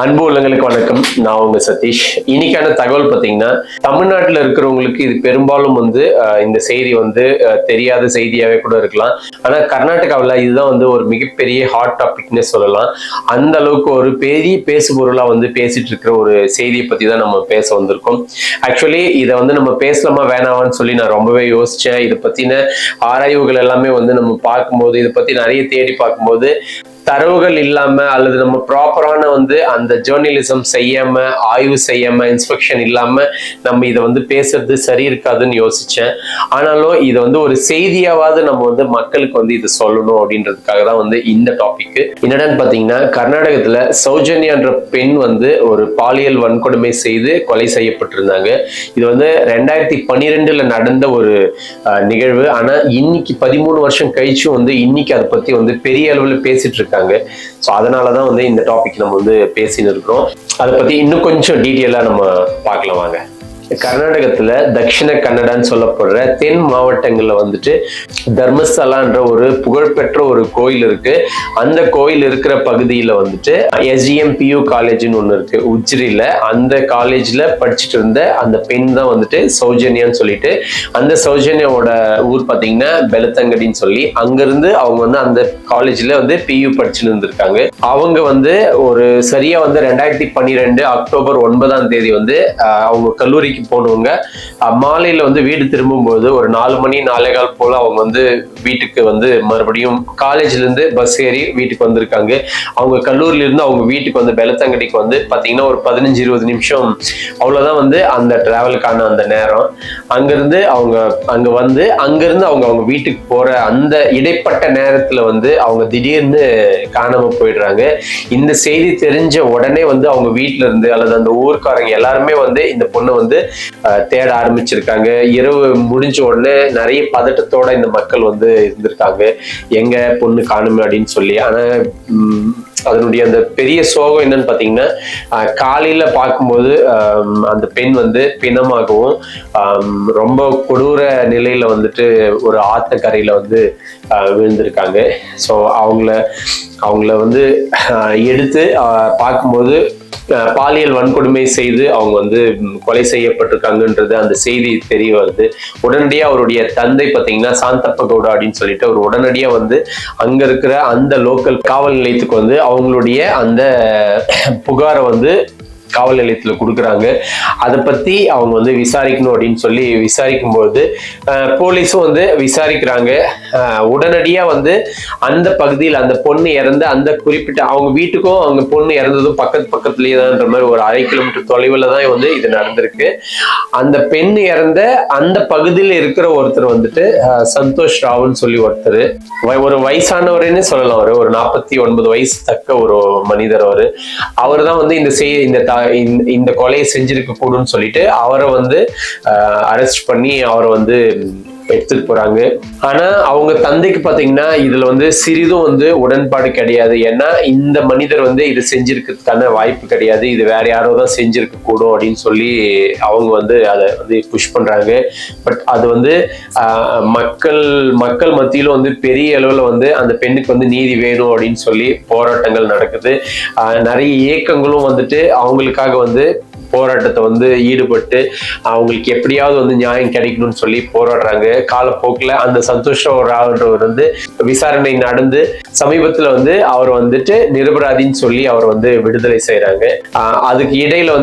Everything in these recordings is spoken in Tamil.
அன்பு உள்ளங்களுக்கு வணக்கம். நான் உங்க சதீஷ். இன்னைக்கான தகவல் பார்த்தீங்கன்னா, தமிழ்நாட்டில் இருக்கிறவங்களுக்கு இது பெரும்பாலும் இந்த செய்தி தெரியாத செய்தியாவே கூட இருக்கலாம். ஆனா கர்நாடகாவில் இதுதான் ஒரு மிகப்பெரிய ஹாட் டாபிக்னே சொல்லலாம். அந்த அளவுக்கு ஒரு பெரிய பேசுபொருளா பேசிட்டு இருக்கிற ஒரு செய்தியை பத்தி தான் நம்ம பேச வந்திருக்கோம். ஆக்சுவலி இதை நம்ம பேசலாமா வேணாமான்னு சொல்லி நான் ரொம்பவே யோசிச்சேன். இதை பத்தின ஆராய்வுகள் எல்லாமே நம்ம பார்க்கும்போது, இதை பத்தி நிறைய தேடி பார்க்கும்போது தரவுகள் இல்லாம அல்லது நம்ம ப்ராப்பரான அந்த ஜேர்னலிசம் செய்யாம, ஆய்வு செய்யாம, இன்ஸ்பெக்ஷன் இல்லாம நம்ம இதை பேசுறது சரி இருக்காதுன்னு யோசிச்சேன். ஆனாலும் இதை ஒரு செய்தியாவது நம்ம மக்களுக்கு இது சொல்லணும் அப்படின்றதுக்காக தான் இந்த டாபிக். என்னடான்னு பாத்தீங்கன்னா, கர்நாடகத்துல சௌஜன்யான்ற பெண் ஒரு பாலியல் வன்கொடுமை செய்து கொலை செய்யப்பட்டிருந்தாங்க. இது 2012 நடந்த ஒரு நிகழ்வு. ஆனா இன்னைக்கு 13 வருஷம் கழிச்சும் இன்னைக்கு அதை பத்தி பெரிய அளவுல பேசிட்டு இருக்காங்க. சோ அதனாலதான் இந்த டாபிக் நம்ம பேசின்னு இருக்கிறோம். அதை பத்தி இன்னும் கொஞ்சம் டீட்டெயிலா நம்ம பார்க்கலாம் வாங்க. கர்நாடகத்துல தட்சிண கன்னடான்னு சொல்லப்படுற தென் மாவட்டங்கள்ல தர்மஸ்தலான்ற ஒரு புகழ்பெற்ற ஒரு கோயில் இருக்கு. அந்த கோயில் இருக்கிற பகுதியில SGMPU காலேஜ்னு ஒண்ணு இருக்கு உஜ்ரில. அந்த காலேஜ்ல படிச்சுட்டு இருந்த அந்த பெண் தான் சௌஜன்யான்னு சொல்லிட்டு, அந்த சௌஜன்யாவோட ஊர் பாத்தீங்கன்னா பெலத்தங்கடின்னு சொல்லி, அங்கிருந்து அவங்க அந்த காலேஜ்ல PU படிச்சுட்டு இருந்திருக்காங்க. அவங்க ஒரு சரியா 2012 அக்டோபர் 9ஆம் தேதி அவங்க கல்லூரிக்கு போனவங்க மாலையில வீடு திரும்பும்போது ஒரு 4 மணி 4:15 போல அவங்க வீட்டுக்கு மறுபடியும் காலேஜ்ல இருந்து பஸ் ஏறி வீட்டுக்கு வந்திருக்காங்க. அவங்க கல்லூரியில இருந்து அவங்க வீட்டுக்கு பெலத்தங்கடிக்கு பாத்தீங்கன்னா ஒரு 15-20 நிமிஷம் அவ்வளவுதான் அந்த டிராவலுக்கான அந்த நேரம். அங்கிருந்து அவங்க அங்கிருந்து அவங்க வீட்டுக்கு போற அந்த இடைப்பட்ட நேரத்துல அவங்க திடீர்னு காணாம போயிடுறாங்க. இந்த செய்தி தெரிஞ்ச உடனே அவங்க வீட்டுல இருந்து அல்லது அந்த ஊர்க்காரங்க எல்லாருமே இந்த பொண்ணை தேட ஆரம்பிச்சிருக்காங்க. இரவு முடிஞ்ச உடனே நிறைய பதட்டத்தோட இந்த மக்கள் இருந்திருக்காங்க, எங்க பொண்ணு காணுமே அப்படின்னு சொல்லி. ஆனா அதனுடைய அந்த பெரிய சோகம் என்னன்னு பாத்தீங்கன்னா, காலையில பார்க்கும்போது அந்த பெண் பிணமாகவும் ரொம்ப கொடூர நிலையில ஒரு ஆத்தக்கரையில விழுந்திருக்காங்க. ஸோ அவங்கள எடுத்து பார்க்கும்போது பாலியல் வன்கொடுமை செய்து அவங்க கொலை செய்யப்பட்டிருக்காங்கன்றது அந்த செய்தி தெரிய வருது. உடனடியா அவருடைய தந்தை பாத்தீங்கன்னா சாந்தப்ப கவுடா அப்படின்னு சொல்லிட்டு அவர் உடனடியா அங்க இருக்கிற அந்த லோக்கல் காவல் நிலையத்துக்கு அவங்களுடைய அந்த புகாரை காவல் நிலையத்துல கொடுக்குறாங்க. அதை பத்தி அவங்க விசாரிக்கணும் அப்படின்னு சொல்லி விசாரிக்கும் போது போலீஸும் விசாரிக்கிறாங்க. உடனடியா அந்த பகுதியில் அந்த பொண்ணு இறந்த அந்த குறிப்பிட்ட அவங்க வீட்டுக்கும் அவங்க பொண்ணு இறந்ததும் பக்கத்துலயே தான்ன்ற மாதிரி ஒரு 1/2 கிலோமீட்டர் தொலைவில் தான் இது நடந்திருக்கு. அந்த பெண் இறந்த அந்த பகுதியில் இருக்கிற ஒருத்தர் சந்தோஷ் ராவ்னு சொல்லி ஒருத்தர், ஒரு வயசானவருன்னு சொல்லலாம். ஒரு 49 வயசு தக்க ஒரு மனிதர். அவர் தான் இந்த கொலையை செஞ்சிருக்க கூடும்னு சொல்லிட்டு அவரை அரெஸ்ட் பண்ணி அவரை எடுத்துட்டு போறாங்க. ஆனா அவங்க தந்தைக்கு பாத்தீங்கன்னா இதுல சிறிதும் உடன்பாடு கிடையாது. ஏன்னா இந்த மனிதர் இது செஞ்சிருக்கிறதுக்கான வாய்ப்பு கிடையாது, இது வேற யாரோ தான் செஞ்சிருக்க கூடும் அப்படின்னு சொல்லி அவங்க அதை புஷ் பண்றாங்க. பட் அது மக்கள் மத்தியிலும் பெரிய அளவுல அந்த பெண்ணுக்கு நீதி வேணும் அப்படின்னு சொல்லி போராட்டங்கள் நடக்குது. நிறைய இயக்கங்களும் அவங்களுக்காக போராட்டத்தை ஈடுபட்டு அவங்களுக்கு எப்படியாவது நியாயம் கிடைக்கணும்னு சொல்லி போராடுறாங்க. காலப்போக்கில் அந்த சந்தோஷ் ராவ்ன்றவர் விசாரணை நடந்து சமீபத்துல அவர் நிரபராதின்னு சொல்லி அவர் விடுதலை செய்யறாங்க. அதுக்கு இடையில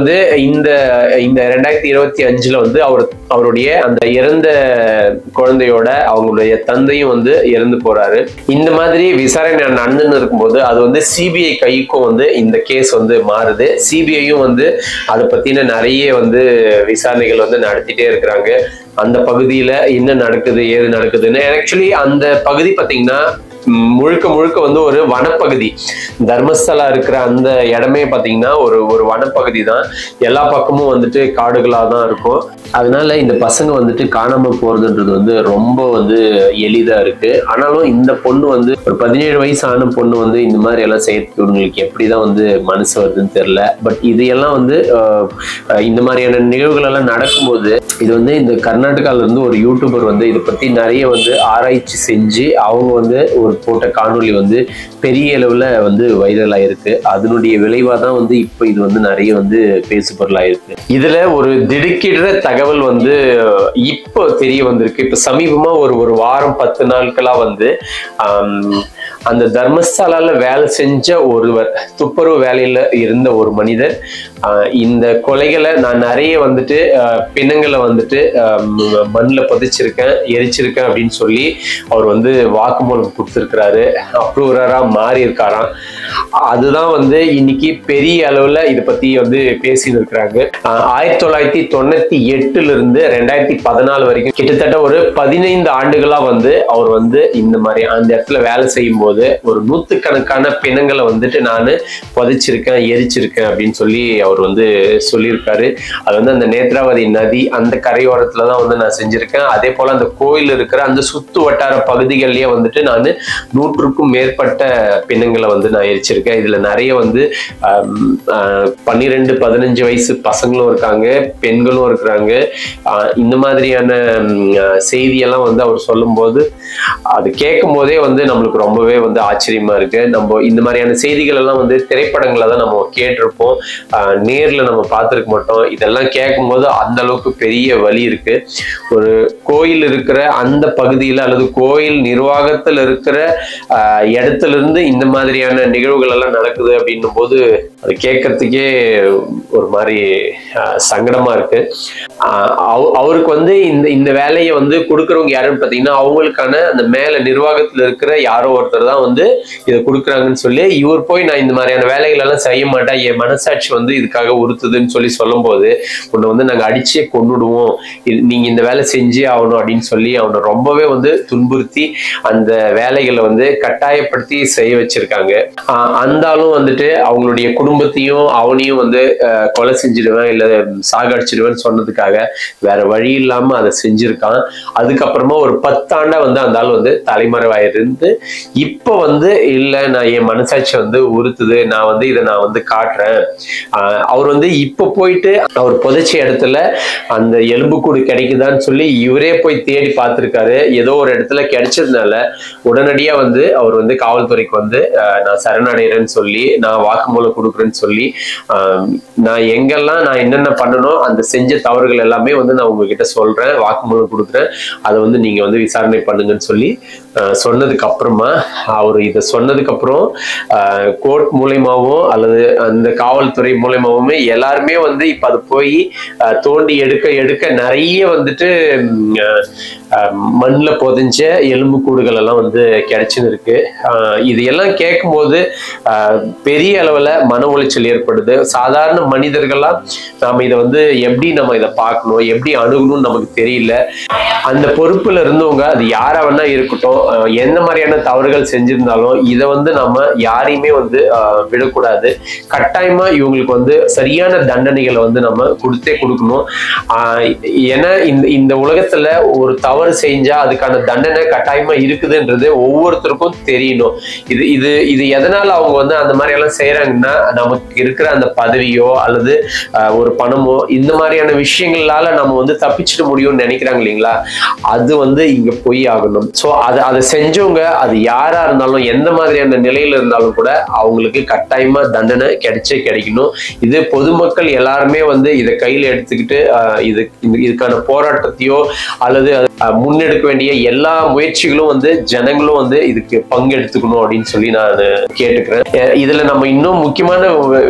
இந்த 2025 அவருடைய அந்த இறந்த குழந்தையோட அவங்களுடைய தந்தையும் இறந்து போறாரு. இந்த மாதிரி விசாரணை நடந்துன்னு இருக்கும்போது அது சிபிஐ கைக்கும் இந்த கேஸ் மாறுது. சிபிஐயும் அதை பத்தின நிறைய விசாரணைகள் நடத்திட்டே இருக்கிறாங்க. அந்த பகுதியில என்ன நடக்குது ஏது நடக்குதுன்னு. ஆக்சுவலி அந்த பகுதி பாத்தீங்கன்னா முழுக்க ஒரு வனப்பகுதி. தர்மஸ்தலா இருக்கிற அந்த இடமே பாத்தீங்கன்னா ஒரு வனப்பகுதி தான். எல்லா பக்கமும் காடுகளா தான் இருக்கும். அதனால இந்த பசங்க காணாம போறதுன்றது ரொம்ப எளிதா இருக்கு. ஆனாலும் இந்த பொண்ணு ஒரு 17 வயசு ஆன பொண்ணு இந்த மாதிரி எல்லாம் செய்யறதுக்கு இவங்களுக்கு எப்படிதான் மனசு வருதுன்னு தெரியல. பட் இது எல்லாம் இந்த மாதிரியான நிகழ்வுகள் எல்லாம் நடக்கும்போது இது இந்த கர்நாடகால இருந்து ஒரு யூடியூபர் இதை பத்தி நிறைய ஆராய்ச்சி செஞ்சு அவங்க ஒரு போட்ட காணொளி வந்து பெரிய அளவுல வந்து வைரல் ஆயிருக்கு. அதனுடைய விளைவா தான் வந்து இப்போ இது வந்து நிறைய வந்து பேசு பொருளாயிருக்கு. இதுல ஒரு திடுக்கிடுற தகவல் வந்து இப்போ தெரிய வந்திருக்கு. இப்ப சமீபமா ஒரு வாரம் 10 நாட்களா வந்து அந்த தர்மஸ்தலால வேலை செஞ்ச ஒருவர், துப்புரவு வேலையில இருந்த ஒரு மனிதர், இந்த கொலைகளை நான் நிறைய வந்துட்டு பிணங்களை வந்துட்டு மண்ணில் புதைச்சிருக்கேன், எரிச்சிருக்கேன் அப்படின்னு சொல்லி அவர் வந்து வாக்குமூலம் கொடுத்துருக்கிறாரு. அப்ரூவரா மாறி இருக்காராம். அதுதான் வந்து இன்னைக்கு பெரிய அளவுல இதை பத்தி வந்து பேசிட்டு இருக்கிறாங்க. 1998 இருந்து 2014 வரைக்கும் கிட்டத்தட்ட ஒரு 15 ஆண்டுகளா வந்து அவர் வந்து இந்த மாதிரி அந்த இடத்துல வேலை செய்யும் போது ஒரு நூத்துக்கணக்கான பிணங்களை வந்துட்டு நான் புதைச்சிருக்கேன், எரிச்சிருக்கேன் அப்படின்னு சொல்லி அவர் வந்து சொல்லியிருக்காரு. அது வந்து அந்த நேத்ராவதி நதி அந்த கரையோரத்துலதான் வந்து நான் செஞ்சிருக்கேன். அதே போல அந்த கோயில் இருக்கிற அந்த சுத்து வட்டார பகுதிகளிலேயே வந்துட்டு நான் 100க்கும் மேற்பட்ட பிணங்களை வந்து நான் எரிச்சிருக்கேன். இதுல நிறைய வந்து 12-15 வயசு பசங்களும் இருக்காங்க, பெண்களும் இருக்கிறாங்க. இந்த மாதிரியான செய்தியெல்லாம் வந்து அவர் சொல்லும் போது அது கேட்கும் போதே வந்து நம்மளுக்கு ரொம்பவே வந்து ஆச்சரியமா இருக்கு. நம்ம இந்த மாதிரியான செய்திகள் எல்லாம் வந்து திரைப்படங்களை தான் நம்ம கேட்டிருப்போம், நேர்ல நம்ம பார்த்திருக்க மாட்டோம். இதெல்லாம் கேட்கும் போது அந்த அளவுக்கு பெரிய வலி இருக்கு. ஒரு கோயில் இருக்கிற அந்த பகுதியில அல்லது கோயில் நிர்வாகத்தில் இருக்கிற இடத்துல இருந்து இந்த மாதிரியான நிகழ்வுகள் எல்லாம் நடக்குது அப்படின்னும் போது அது கேட்கறதுக்கே ஒரு மாதிரி சங்கடமா இருக்கு. அவருக்கு வந்து இந்த வேலையை வந்து கொடுக்கறவங்க யாருன்னு பாத்தீங்கன்னா அவங்களுக்கான அந்த மேல நிர்வாகத்துல இருக்கிற யாரோ ஒருத்தர் தான் வந்து இதை கொடுக்குறாங்கன்னு சொல்லி இவர் போய் நான் இந்த மாதிரியான வேலைகள் எல்லாம் செய்ய மாட்டேன், என் மனசாட்சி வந்து இதுக்காக உறுத்துதுன்னு சொல்லி சொல்லும் போது உன்னை வந்து நாங்க அடிச்சே கொன்னுடுவோம், நீங்க இந்த வேலை செஞ்சே ஆகணும் அப்படின்னு சொல்லி அவனை ரொம்பவே வந்து துன்புறுத்தி அந்த வேலைகளை வந்து கட்டாயப்படுத்தி செய்ய வச்சிருக்காங்க. அந்த ஆளும் வந்துட்டு அவங்களுடைய குடும்பத்தையும் அவனையும் வந்து கொலை செஞ்சிடுவேன் இல்ல சாகடிச்சிடுவேன்னு சொன்னதுக்காக வேற வழி இல்லாம அதை செஞ்சிருக்கான். அதுக்கப்புறமா ஒரு 10 ஆண்டா வந்து அந்த ஆள் வந்து தலைமறைவாயிருந்து இப்ப வந்து இல்ல நான் என் மனசாட்சி வந்து உறுத்துது, நான் வந்து இதை நான் வந்து காட்டுறேன். அவர் வந்து இப்ப போயிட்டு அவர் புதைச்ச இடத்துல அந்த எலும்புக்கூடு கிடைக்குதான்னு சொல்லி இவரே போய் தேடி பார்த்திருக்காரு. ஏதோ ஒரு இடத்துல கிடைச்சதுனால உடனடியா வந்து அவர் வந்து காவல்துறைக்கு வந்து நான் சரணடைகிறேன்னு சொல்லி நான் வாக்குமூலம் கொடுக்குறேன்னு சொல்லி நான் எங்கெல்லாம் நான் என்னென்ன பண்ணணும் அந்த செஞ்ச தவறுகள் எல்லாமே வந்து நான் உங்ககிட்ட சொல்றேன், வாக்குமூலம் கொடுக்குறேன், அதை வந்து நீங்க வந்து விசாரணை பண்ணுங்கன்னு சொல்லி சொன்னதுக்கு அப்புறமா அவர் இதை சொன்னதுக்கு அப்புறம் கோர்ட் மூலயமாவும் அல்லது அந்த காவல்துறை மூலயமாவுமே எல்லாருமே வந்து இப்ப அது போய் தோண்டி எடுக்க நிறைய வந்துட்டு மண்ணில் புதைஞ்ச எலும்புக்கூடுகள் எல்லாம் வந்து கிடைச்சுன்னு இருக்கு. இது எல்லாம் கேட்கும் போது பெரிய அளவுல மன உளைச்சல் ஏற்படுது. சாதாரண மனிதர்களா நாம இதை வந்து எப்படி நம்ம இதை பார்க்கணும், எப்படி அணுகணும்னு நமக்கு தெரியல. அந்த பொறுப்புல இருந்தவங்க அது யாரா வேணா இருக்கட்டும், எந்த மாதிரியான தவறுகள் செஞ்சிருந்தாலும் இதை வந்து நம்ம யாரையுமே வந்து விடக்கூடாது. கட்டாயமா இவங்களுக்கு வந்து சரியான தண்டனைகளை வந்து நம்ம கொடுக்கணும். ஏன்னா இந்த உலகத்துல ஒரு தவறு செஞ்சா அதுக்கான தண்டனை கட்டாயமா இருக்குதுன்றது ஒவ்வொருத்தருக்கும் தெரியணும். இது எதனால அவங்க வந்து அந்த மாதிரி எல்லாம் செய்யறாங்கன்னா நமக்கு இருக்கிற அந்த பதவியோ அல்லது ஒரு பணமோ இந்த மாதிரியான விஷயங்களால நம்ம வந்து தப்பிச்சிட முடியும்னு நினைக்கிறாங்க இல்லைங்களா, அது வந்து இங்க போய் ஆகணும். ஸோ அதை செஞ்சவங்க அது யாரா இருந்தாலும் எந்த மாதிரியான நிலையில இருந்தாலும் கூட அவங்களுக்கு கட்டாயமா தண்டனை கிடைக்கணும். இது பொதுமக்கள் எல்லாருமே வந்து இதை கையில எடுத்துக்கிட்டு இதுக்கான போராட்டத்தையோ அல்லது முன்னெடுக்க வேண்டிய எல்லா முயற்சிகளும் வந்து ஜனங்களும் வந்து இதுக்கு பங்கெடுத்துக்கணும் அப்படின்னு சொல்லி நான் கேட்டுக்கிறேன். இதுல நம்ம இன்னும் முக்கியமான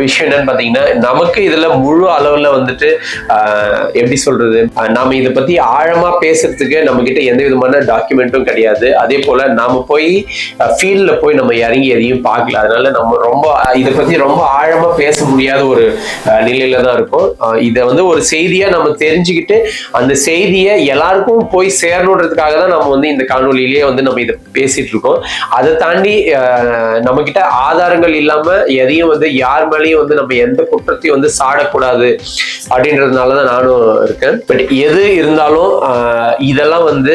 விஷயம் என்னன்னு பாத்தீங்கன்னா நமக்கு இதுல முழு அளவுல வந்துட்டு எப்படி சொல்றது, நாம இதை பத்தி ஆழமா பேசுறதுக்கு நம்ம கிட்ட எந்த விதமான டாக்குமெண்ட்டும் கிடையாது. அதே போல நாம போய் ஃபீல்ட்ல போய் நம்ம இறங்கி எதையும் பார்க்கல. அதனால நம்ம ரொம்ப இதை பத்தி ரொம்ப ஆழமா பேச முடியாத ஒரு நிலையில தான் இருக்கும். இதை வந்து ஒரு செய்தியா நம்ம தெரிஞ்சுக்கிட்டு அந்த செய்தியை எல்லாருக்கும் போய் சேரணுன்றதுக்காக தான் நம்ம வந்து இந்த காணொலியிலேயே வந்து நம்ம இதை பேசிட்டு இருக்கோம். அதை தாண்டி நம்ம கிட்ட ஆதாரங்கள் இல்லாம எதையும் வந்து யார் மேலேயும் வந்து நம்ம எந்த குற்றத்தையும் வந்து சாடக்கூடாது அப்படின்றதுனாலதான் நானும் இருக்கேன். பட் எது இருந்தாலும் இதெல்லாம் வந்து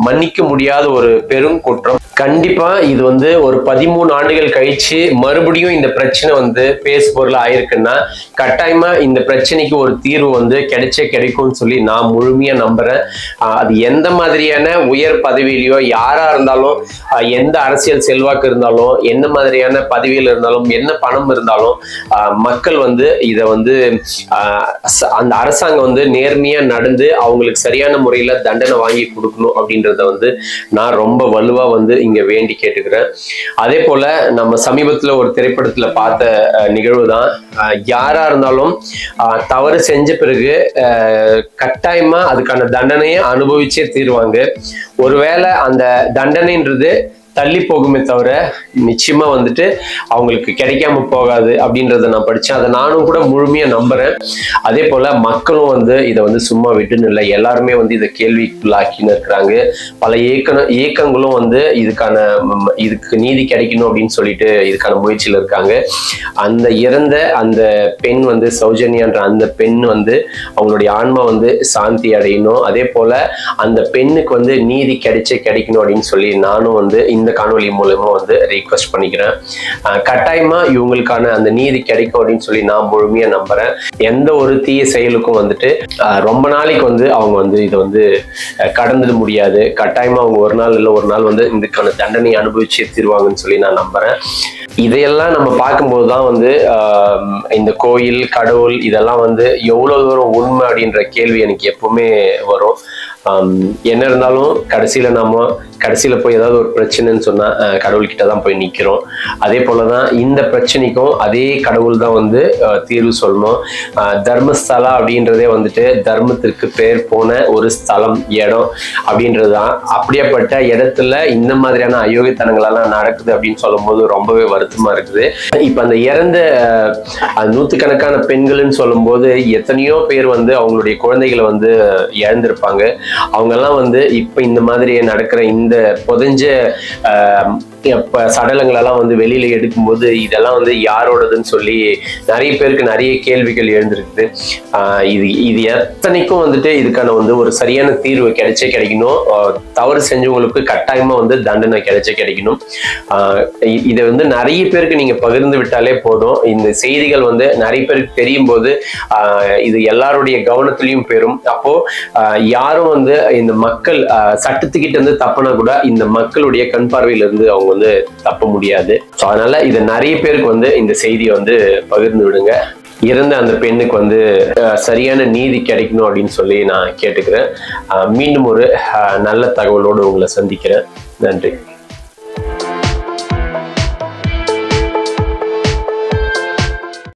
மன்னிக்க முடியாத ஒரு பெரும் குற்றம். கண்டிப்பா இது வந்து ஒரு 13 ஆண்டுகள் கழிச்சு மறுபடியும் இந்த பிரச்சனை வந்து பேசு பொருள் ஆயிருக்குன்னா கட்டாயமா இந்த பிரச்சனைக்கு ஒரு தீர்வு வந்து கிடைக்கும்னு சொல்லி நான் முழுமையா நம்புறேன். அது எந்த மாதிரியான உயர் பதவியிலையோ யாரா இருந்தாலும், எந்த அரசியல் செல்வாக்கு இருந்தாலும், என்ன மாதிரியான பதவியில் இருந்தாலும், என்ன பணம் இருந்தாலும், மக்கள் வந்து இதை வந்து அந்த அரசாங்கம் வந்து நேர்மையா நடந்து அவங்களுக்கு சரியான முறையில தண்டனை வாங்கி கொடுக்கணும் அப்படின்றத வந்து நான் ரொம்ப வலுவா வந்து இங்க வேண்டி கேட்டுக்கிறேன். அதே போல நம்ம சமீபத்துல ஒரு திரைப்படத்துல பார்த்த நிகழ்வு தான், யாரா இருந்தாலும் தவறு செஞ்ச பிறகு கட்டாயமா அதுக்கான தண்டனையை அனுபவிச்சே தீருவாங்க. ஒருவேளை அந்த தண்டனைன்றது தள்ளி போகுமே தவிர நிச்சயமா வந்துட்டு அவங்களுக்கு கிடைக்காம போகாது அப்படின்றத நான் படிச்சேன். அதை நானும் கூட முழுமையா நம்புறேன். அதே போல மக்களும் வந்து இதை வந்து சும்மா விட்டுன்னு இல்லை, எல்லாருமே வந்து இதை கேள்விக்குள்ளாக்கின்னு இருக்கிறாங்க. பல இயக்கங்களும் வந்து இதுக்கு நீதி கிடைக்கணும் அப்படின்னு சொல்லிட்டு இதுக்கான முயற்சியில் இருக்காங்க. அந்த இறந்த அந்த பெண் வந்து சௌஜன்யான்ற அந்த பெண் வந்து அவங்களுடைய ஆன்மா வந்து சாந்தி அடையணும். அதே போல அந்த பெண்ணுக்கு வந்து நீதி கிடைக்கணும் அப்படின்னு சொல்லி நானும் வந்து இந்த காணொலி மூலமா வந்து ரிக்வெஸ்ட் பண்ணிக்கிறேன். கட்டாயமா இவங்களுக்கான அந்த நீதி கிடைக்கும் அப்படின்னு சொல்லி நான் முழுமையா நம்புறேன். எந்த ஒரு தீய செயலுக்கும் வந்துட்டு ரொம்ப நாளைக்கு வந்து அவங்க வந்து இதை வந்து கடந்துட முடியாது. கட்டாயமா அவங்க ஒரு நாள் இல்லை ஒரு நாள் வந்து இதுக்கான தண்டனை அனுபவிச்சு தீருவாங்கன்னு சொல்லி நான் நம்புறேன். இதையெல்லாம் நம்ம பார்க்கும்போது தான் வந்து இந்த கோயில் கடவுள் இதெல்லாம் வந்து எவ்வளவு தூரம் உண்மை அப்படின்ற கேள்வி எனக்கு எப்பவுமே வரும். என்ன இருந்தாலும் கடைசியில போய் ஏதாவது ஒரு பிரச்சனைன்னு சொன்னா கடவுள்கிட்ட தான் போய் நிக்கிறோம். அதே போலதான் இந்த பிரச்சனைக்கும் அதே கடவுள் தான் வந்து தீர்வு சொல்லணும். தர்மஸ்தலா அப்படின்றதே வந்துட்டு தர்மத்திற்கு பேர் போன ஒரு ஸ்தலம், இடம் அப்படின்றதுதான். அப்படியேப்பட்ட இடத்துல இந்த மாதிரியான அயோக்கியத்தனங்களெல்லாம் நடக்குது அப்படின்னு சொல்லும் போது ரொம்பவே வருத்தமா இருக்குது. இப்ப அந்த இறந்த நூற்றுக்கணக்கான பெண்கள்னு சொல்லும் போது எத்தனையோ பேர் வந்து அவங்களுடைய குழந்தைகளை வந்து இழந்திருப்பாங்க. அவங்க எல்லாம் வந்து இப்ப இந்த மாதிரி நடக்கிற இந்த புதைஞ்ச சடலங்கள் எல்லாம் வந்து வெளியில எடுக்கும்போது இதெல்லாம் வந்து யாரோடதுன்னு சொல்லி நிறைய பேருக்கு நிறைய கேள்விகள் எழுந்திருக்குது. இது எத்தனைக்கும் வந்துட்டு இதுக்கான வந்து ஒரு சரியான தீர்வு கிடைக்கணும். தவறு செஞ்சவங்களுக்கு கட்டாயமா வந்து தண்டனை கிடைக்கணும். இதை வந்து நிறைய பேருக்கு நீங்க பகிர்ந்து விட்டாலே போதும். இந்த செய்திகள் வந்து நிறைய பேருக்கு தெரியும் போது இது எல்லாருடைய கவனத்திலையும் பெறும். அப்போ யாரும் வந்து இந்த மக்கள் சட்டத்துக்கிட்ட இருந்து தப்புனா கூட இந்த மக்களுடைய கண் பார்வையில இருந்து அவங்க வந்து தப்ப முடியாது. அதனால இதை நிறைய பேருக்கு வந்து இந்த செய்தியை வந்து பகிர்ந்து விடுங்க. இறந்த அந்த பெண்ணுக்கு வந்து சரியான நீதி கிடைக்கணும் அப்படின்னு சொல்லி நான் கேட்டுக்கிறேன். மீண்டும் ஒரு நல்ல தகவலோடு உங்களை சந்திக்கிறேன். நன்றி.